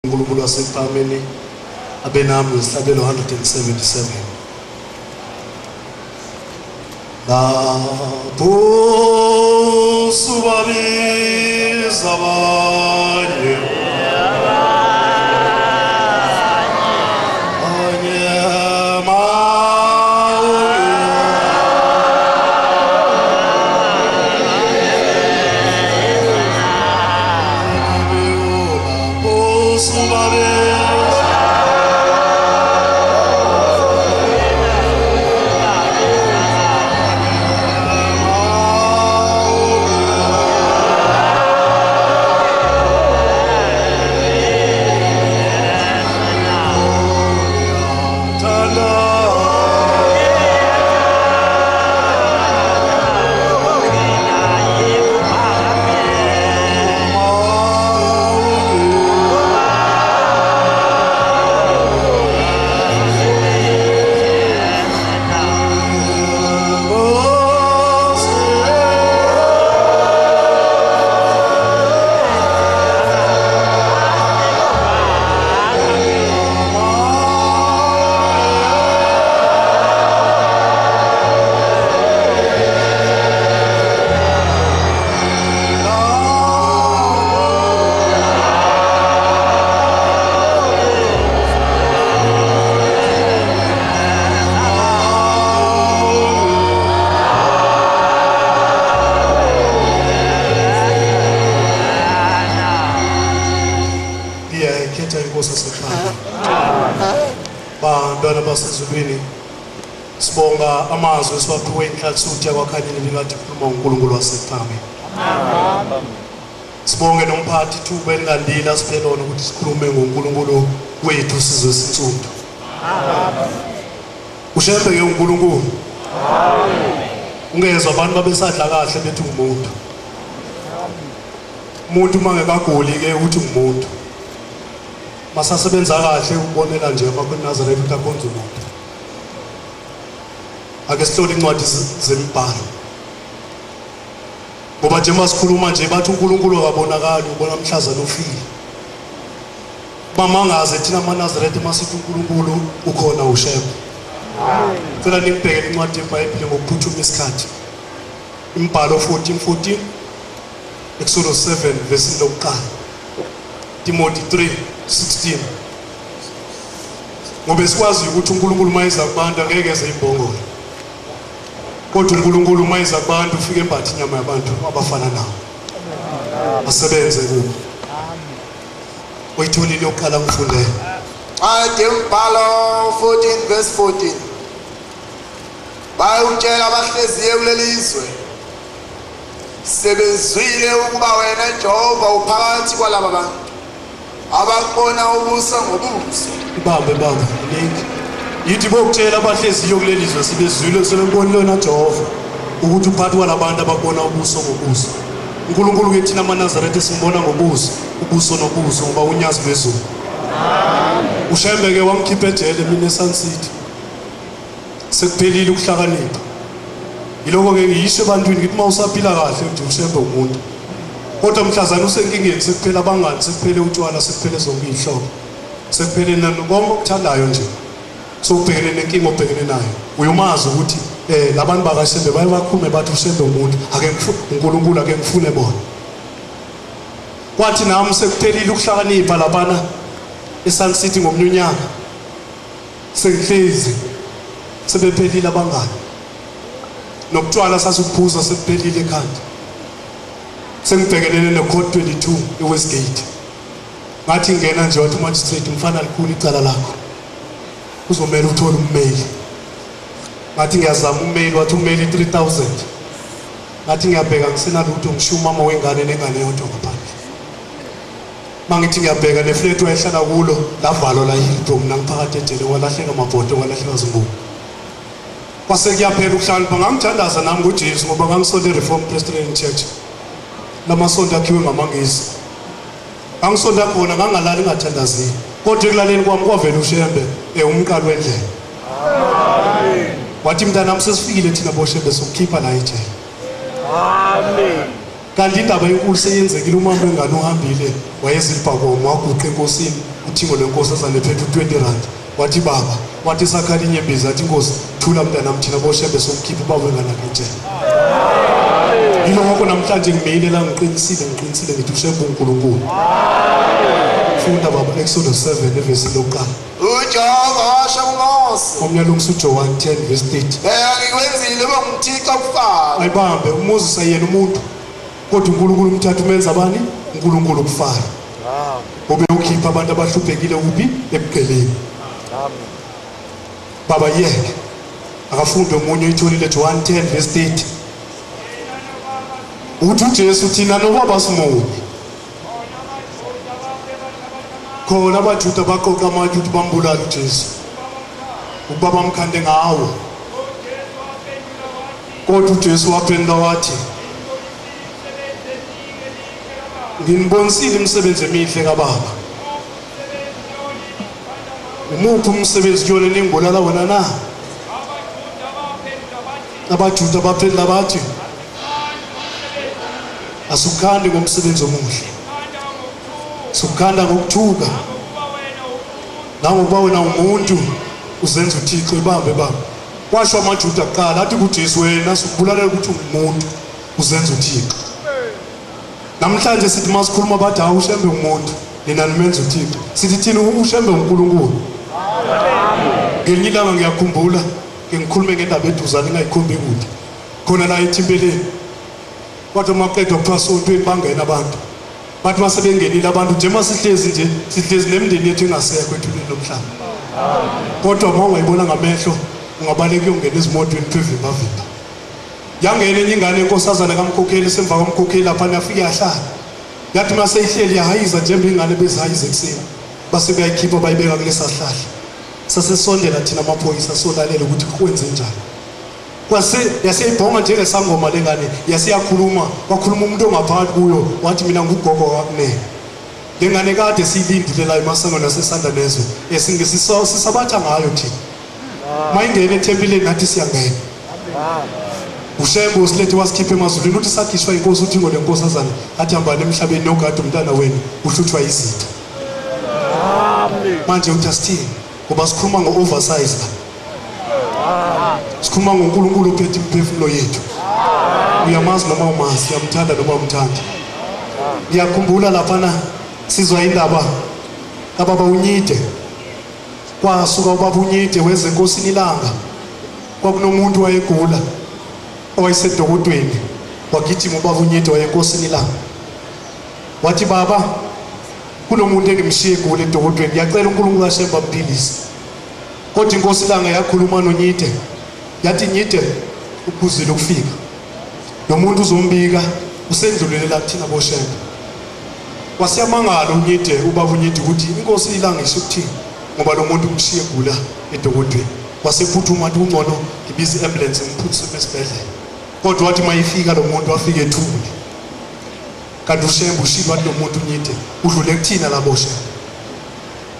uNkulunkulu wasekuqameni abenami isihlabelo 177 lapho subabiza abanye bantwana basezulwini sibonga amazwi esiwaphiwe inhlathisuthi yakwaKhanini likathi ukhuluma uNkulunkulu wasekuqameni. Sibonge nomphathi ithuba elingandila siphelona ukuthi sikhulume ngoNkulunkulu wethu sizwe sinsundu. Ushembe ke uNkulunkulu. Ungezwe abantu babesadla kahle bethi umuntu. Umuntu mangekagoli ke ukuthi umuntu. Masasebenza kahle ubonela nje amaKhonazaretha ukuthi akhonza umuntu. Ake sihlole incwadi zemibhalo. Ngoba nje masikhuluma nje bathi uNkulunkulu akabonakali ubona mhlazana ufile. Mamangaze thina amaNazaretha masithi uNkulunkulu ukhona ushembe. Cela ningibhekele incwadi yeBhayibheli ngokuphuthuma isikhathi. Imibhalo 14:14 Exodus 7 verse lokuqala. Timothy 3:16. Ngoba sikwazi ukuthi uNkulunkulu mayiza kubantu angeke eze imbongolo. Kodwa uNkulunkulu mayiza kubantu ufike embathi inyama yabantu abafana nawo. Asebenze kubo. Oyithulile yokuqala ngifundele. Imibhalo 14 verse 14. Bayutshela abahleziyo kulelizwe. Sebezwile ukuba wena Jehova uphakathi kwalaba bantu abakubona ubuso ngobuso. Baba link yithi bokutshela abahleziyo kulelizwe sibezwile sebebonile wena Jehova ukuthi uphakathi kwalabantu abakubona ubuso ngobuso. uNkulunkulu ke thina amaNazaretha simbona ngobuso ubuso nobuso ngoba unyazi lwezulu. Amen. Ushembe ke wangikhipha ejele mina eSun City. Sekuphelile ukuhlakanipha. Yiloko ke ngisho ebantwini ngithi mawusaphila kahle nje ushembe umuntu. Kodwa mhlazana usenkingeni sekuphela abangani sekuphele utshwala sekuphele zonke izihlobo. Sekuphele konke okuthandayo nje. Sokubhekene nenkinga obhekene nayo. Uyumazi ukuthi labantu bakaShembe bayabakhume bathi uShembe umuntu ake ngifune uNkulunkulu ake ngifune bona. Kwathi nami sekuphelile ukuhlakanipha labana eSun City ngomnyunyana. Sengihlezi sebephelile abangani. Nokutshwala sasukuphuza sekuphelile ekhanda. Sengibhekelene neCourt 22 eWestgate. Ngathi ngena nje wathi magistrate mfana likhulu icala lakho. Uzomela uthole ummeli. Ngathi ngiyazama ummeli wathi ummeli 3000. Ngathi ngiyabheka ngisenalutho ngisho umama wengane nengane yodwa ngaphandle. Mangithi ngiyabheka neflat wayehlala kulo lavalo la Hilton mina ngiphakathi ejele walahleka amabhodo walahleka zingubo. Kwase kuyaphela ukuhlalipha ngangithandaza nami ngoJesu ngoba ngangisonde Reformed Presbyterian Church. Lamasonto akhiwe ngamaNgisi. Angisonda khona ngangalali ngathandazini. Kodwa ekulaleni kwami kwavela uShembe umqalo wendlela. Amen. Wathi mntanami sesifikile thina boShembe sokukhipha la ejele. Amen. Kanti indaba enkulu seyenzekile umama wengane ohambile wayezilibhakomo waguqa enkosini uthingo lenkosazana ephethe u20 rand wathi baba wathi sakhala inyembezi athi inkosi thula mntanami thina boshembe somkhipha ubaba enganaketshela yilo ngoko namhlanje ngimile la ngiqinisile ngithi ushembe uNkulunkulu funda baba Exodus 7 verse lokuqala uJehova washo kuMose omnyalo ngisujo 1:10 verse 30 ngikwenzile bengumthixo kuFaro ayibambe uMoses ayena umuntu kodwa uNkulunkulu umthatha umenza abani uNkulunkulu kuFaro obe ukhipha abantu abahluphekile kuphi ebuqeleni baba yeke akafunde umunye itholile 1:10 verse 30 uthi uJesu thina nobaba simunye khona abaJuda baqoqa amanje ukuthi bambulala uJesu ukuba bamkhande ngawo kodwa uJesu waphendula wathi nginibonisile imisebenzi emihle kaBaba umuphi umsebenzi kuyona ningibulala wena na abaJuda baphendula bathi asukhande ngomsebenzi omuhle sukhanda ngokuthuka nangokuba wena umuntu uzenza uThixo ibambe baba kwasho amaJuda kuqala athi kuJesu wena sikubulalela ukuthi ungumuntu uzenza uThixo namhlanje sithi masikhuluma bathi awushembe umuntu nina nimenza uThixo sithi thina ushembe uNkulunkulu ngelinye ilanga ngiyakhumbula ngikhulume ngendaba eduzane engayikhombi kude khona la eThimpeleni kwathi maqedwa kuthiwa sontweni bangena abantu bathi masebengenile abantu nje sihlezi nemndeni yethu engasekho ethulini lomhlaba kodwa uma ungayibona ngamehlo ungabaleka ukuyongena ezimotweni phevimba vimba yangena enye ingane enkosazana kaMkhokheli semva kaMkhokheli lapha yafika yahlala yathi maseyihleli yahayiza njengoba ingane bezayiza ekseni base beyayikhipha bayibeka kulesa sihlahla sasesondela thina amaphoyisa solalela ukuthi kwenze njani kwase yaseyibhonga njengesangoma lengane yasiyakhuluma kwakhuluma umuntu ongaphakathi kuyo wathi mina ngugogo kwakunene lengane kade siyilindile la eMasango nasesanda nezwe sisabatha ngayo thina mayingene eThempeleni nathi siyangena ushembe usilethe wasikhipha emazulwini uthi sakhishwa inkosi uthi ngolenkosazana athi hambani emhlabeni nogada umntana wenu uhluthwa izitha manje uthi asithini ngoba sikhuluma ngo-oversize la sikhuluma ngoNkulunkulu ophethe imphefumulo yethu uyamazi noma umazi uyamthanda noma umthandi ngiyakhumbula laphana sizwa indaba kababa uNyide kwasuka ubaba uNyide weze enkosini ilanga kwakunomuntu wayegula owayesedokodweni wagijima ubaba uNyide wayenkosini ilanga wathi baba kunomuntu engimshiye egula edokodweni ngiyacela uNkulunkulu ashemba amphilise kodwa inkosi ilanga yakhuluma noNyide yathi Nyide ukuzile ukufika nomuntu uzombika usendlulelela kuthina boshembe wasiyamangala uNyide ubaba uNyide ukuthi inkosi ilanga isho ukuthini ngoba lo muntu umshiye egula edokodweni wasephuthuma athi ungcono ngibiza iambulance ngiphuthise esibhedlela kodwa wathi mayifika lo muntu wafika ethuli kanti ushembe ushilo wathi lo muntu uNyide udlule kuthina la boshembe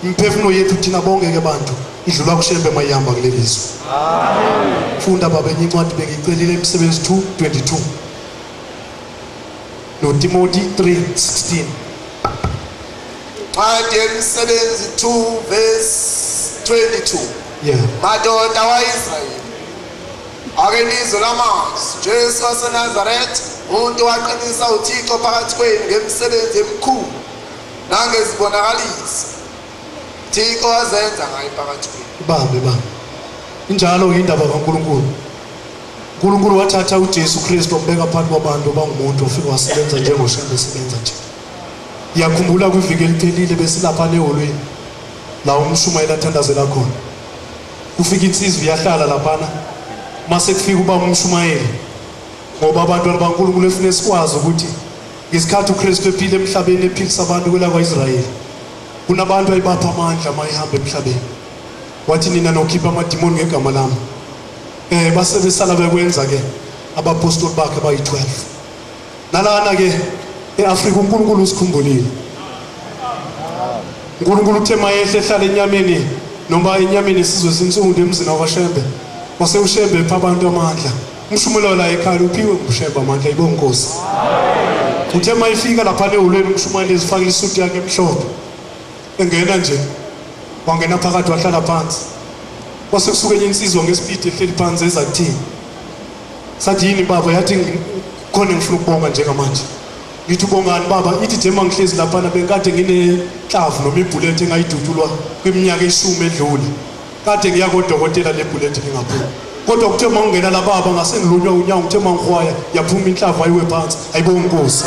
imphefumulo yethu thina bonke ke bantu idlula kushembe mayihamba kulelizwe amen funda baba enye incwadi bengicelile imisebenzi 2:22 noTimothy 3:16 Ncwadi yemisebenzi 2 verse 22 yeah madoda waIsrayeli ake nizwe lamazwi Jesu waseNazaretha umuntu waqinisa uThixo phakathi kwenu ngemisebenzi emikhulu nangezibonakalisi Thixo wazenza ngayo phakathi kwenu bambe injalo indaba kaNkulunkulu uNkulunkulu wathatha uJesu Kristu ombeka phakathi kwabantu abangumuntu ofika wasebenza njengoshembe esebenza nje ngiyakhumbula kwiviki eliphelile besilapha neholweni la umshumayela athandazela khona ufika insizwe yahlala laphana mase kufika uba umshumayeli ngoba abantu abankulunkulu efune sikwazi ukuthi ngesikhathi uKristu ephile emhlabeni ephilisa abantu kwela kwaIsrayeli kunabantu ayibapha amandla mayihamba emhlabeni wathi nina nokhipha amadimoni ngegama lami base besala bekwenza ke abapostoli bakhe bayi12 nalana ke eAfrika uNkulunkulu usikhumbulile uNkulunkulu uthe mayehle ehlala enyameni noma enyameni sizwe sinsundu emzini wakwaShembe wase uShembe epha abantu amandla umshumelo la ekhaya uphiwe nguShembe amandla yibo Nkosi amen uthe mayifika lapha neholweni umshumayeli ezifaka isuti yakhe emhlophe engena nje wangena phakathi wahlala phansi kwase kusuke enye insizwa ngespeed ehleli phansi ezathini sathi yini baba yathi khona ngifuna ukubonga njengamanje ngithi ubongani baba ithi nje mangihlezi lapha bengikade nginehlavu noma ibullet engayidutulwa kwiminyaka 10 edlule kade ngiya kodokotela lebullet ngingaphuma kodwa kuthe mangena la baba ngase ngilunywa unyawo ngithe mangihwaya yaphuma inhlavu ayiwe phansi ayibonga inkosi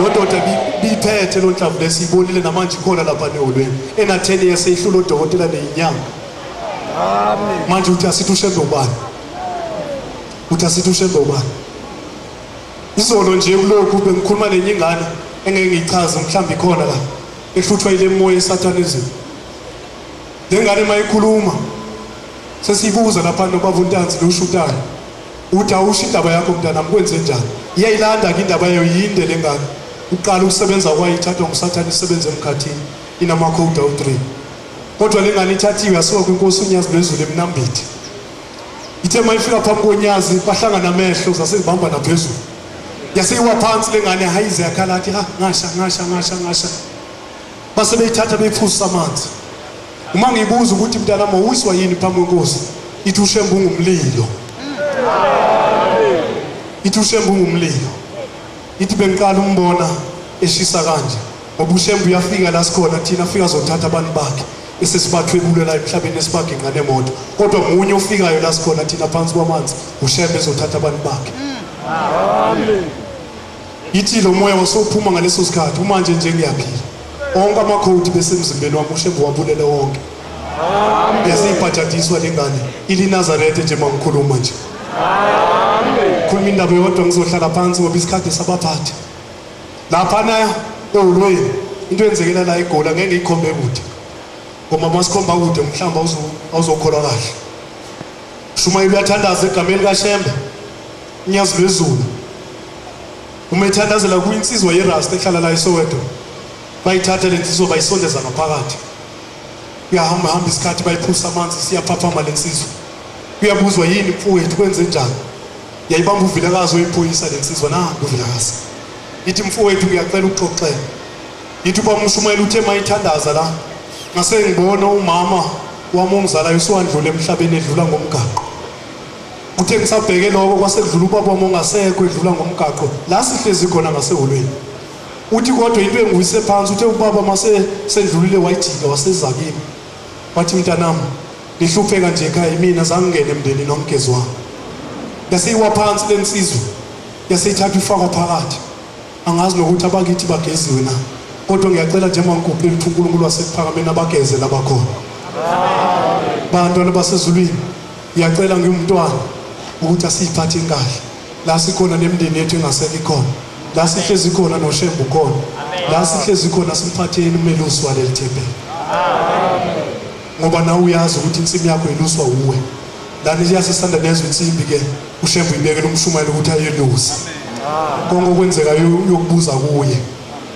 ndododa biphethe lo nhlavu lesiyibonile namanje ikhona lapha neholweni ena 10 years eyihlula udokotela neyinyanga amen manje uthi asithi ushembe ubani uthi asithi ushembe ubani izolo nje kulokhu bengikhuluma nenye ingane engeke ngichaze mhlawumbe ikhona la ehluthwa ile moya esatanism lengane mayikhuluma sesiyibuza lapha nobaba uNtanzi loshutayo uthi awusho indaba yakho mntana mkwenze njani iyayilanda ke indaba yayo yinde lengane uqala ukusebenza kwayo ithathwa ngusathane isebenze emkhathini inamakhoda u3 kodwa lengane ithathiwe yasuka kwinkosi uNyazi lwezulu eMnambithi ithe mayifika phambi konyazi bahlangana amehlo zasezibamba naphezulu yaseyiwa phansi lengane hayize yakhala athi ngasha base beyithatha beyiphuza amanzi uma ngibuza ukuthi mntana mawuswa yini phambi kwenkosi ithi ushembu ngumlilo ithi ushembu ngumlilo ithi bengiqala umbona eshisa kanje ngoba ushembu uyafika la sikhona thina afika azothatha abantu bakhe esesibathwe bulela emhlabeni esibage ngane emoto kodwa munye ufikayo la sikhona thina phansi kwamanzi ushembu ezothatha abantu bakhe amen ithi lo moya wasophuma ngaleso sikhathi manje nje ngiyaphila onke amakhodi bese emzimbeni wami ushembu wabulela wonke amen yasiphathadiswa lengane ili Nazareth nje mangikhuluma nje amen khuluma indaba yodwa ngizohlala phansi ngoba isikhathi sabaphathi lapha na eholweni into enzekela la eGola ngeke ngiyikhombe kude ngoba masikhomba kude mhlamba awuzokholwa kahle shuma uyathandaza egameni kaShembe Nyazi lwezulu umethandazela kuyinsizwa yeRasta ehlala la eSoweto bayithatha lensizwa bayisondeza ngaphakathi uyahamba isikhathi bayiphusa amanzi siyaphaphama lensizwa uyabuzwa yini mfowethu kwenze njani yayibamba uvilakazi oyiphoyisa lensizwa na uvilakazi ithi mfowethu ngiyacela ukuxoxela ithi uba umshumayeli uthe mayithandaza la ngase ngibona umama wami ongizalayo uswandlule emhlabeni edlula ngomgaqo uthe ngisabheke lokho kwasedlula ubaba wami ongasekho edlula ngomgaqo la sihlezi khona ngaseholweni uthi kodwa into enguyise phansi uthe ubaba mase sendlulile wayijika wasezakini wathi mntanami lihlupheka nje ekhaya mina zangingene emndeni nomgezi wami yaseyiwa phansi lensizwe yaseyithatha ifakwa phakathi angazi nokuthi abakithi bageziwe na kodwa ngiyacela nje mangikuphe uNkulunkulu wasephakameni abageze labakhona bantwana basezulwini ngiyacela ngimntwana ukuthi asiphathe kahle la sikhona nemndeni yethu engaseke ikhona la sihlezi khona noShembu khona la sihlezi khona simphatheni umelusi waleli thempeli amen ngoba nawe uyazi ukuthi insimi yakho iluswa uwe lana siyasisanda nezwe insimbi ke uShembu ibekela umshumayeli ukuthi ayelusa konke okwenzeka yokubuza kuye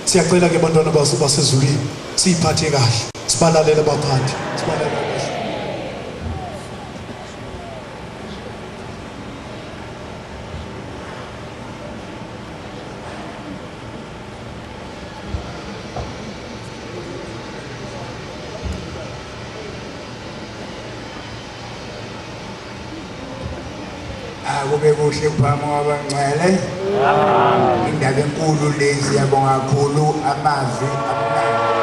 siyacela ke bantwana basezulwini siphathe kahle sibalalele abaphathi sibalalele kube kuhle kuphama wabangcwele indaba enkulu lezi yabonga kakhulu amazwi amnandi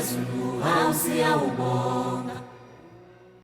Yesu, hausi ya ubo